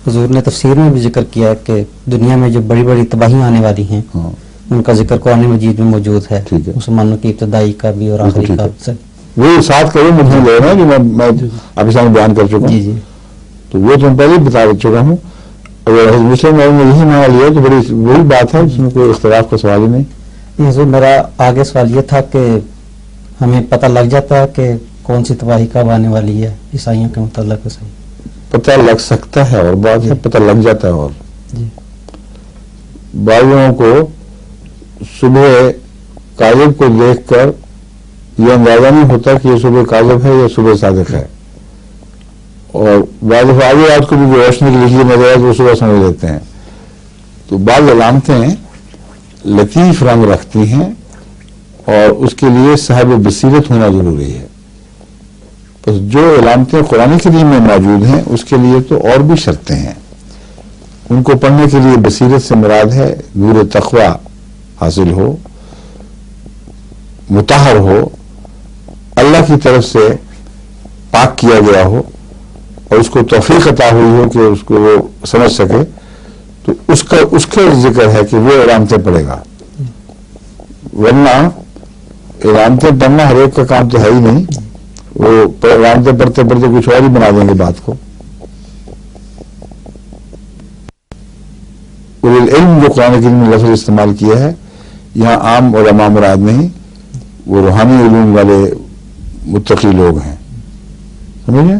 حضور نے تفسیر میں بھی ذکر کیا ہے کہ دنیا میں جو بڑی بڑی تباہیاں آنے والی ہیں ان کا ذکر قرآن مجید میں موجود ہے، مسلمانوں کی ابتدائی کا بھی اور آخری کا بھی. وہی 7 کروڑ مجھے لے رہے ہیں جو میں آپ کے سامنے بیان کر چکا ہوں. جی جی تو وہ تو میں پہلے ہی بتا چکا ہوں. اگر حضرت مسلم نے یہی مانا لیا تو بڑی وہی بات ہے، اس میں کوئی اختلاف کا سوال ہی نہیں. حضور میرا آگے سوال یہ تھا کہ ہمیں پتہ لگ جاتا ہے کہ کون سی تباہی کب آنے والی ہے عیسائیوں کے متعلق؟ پتہ لگ سکتا ہے اور بات ہے پتہ لگ جاتا ہے. اور بعض لوگوں کو صبح کاذب کو دیکھ کر یہ اندازہ نہیں ہوتا کہ یہ صبح کاذب ہے یا صبح صادق ہے، اور بعض آگے رات کو بھی جو روشنی کی لکھی نظر آئے تو وہ صبح سمجھ لیتے ہیں. تو بعض علامتیں لطیف رنگ رکھتی ہیں اور اس کے لیے صاحب بصیرت ہونا ضروری ہے. بس جو علامتیں قرآن کریم میں موجود ہیں اس کے لیے تو اور بھی شرطیں ہیں. ان کو پڑھنے کے لیے بصیرت سے مراد ہے نور تقوی حاصل ہو، مطہر ہو، اللہ کی طرف سے پاک کیا گیا ہو اور اس کو توفیق عطا ہوئی ہو کہ اس کو وہ سمجھ سکے، تو اس کا ذکر ہے کہ وہ علامتیں پڑھے گا. ورنہ علامتیں پڑھنا ہر ایک کا کام تو ہے ہی نہیں. وہ علامتیں پڑھتے پڑھتے کچھ اور ہی بنا دیں گے بات کو. علم جو قرآن کریم میں لفظ استعمال کیا ہے یہاں عام علماء مراد نہیں، وہ روحانی علوم والے متقی لوگ ہیں. سمجھے؟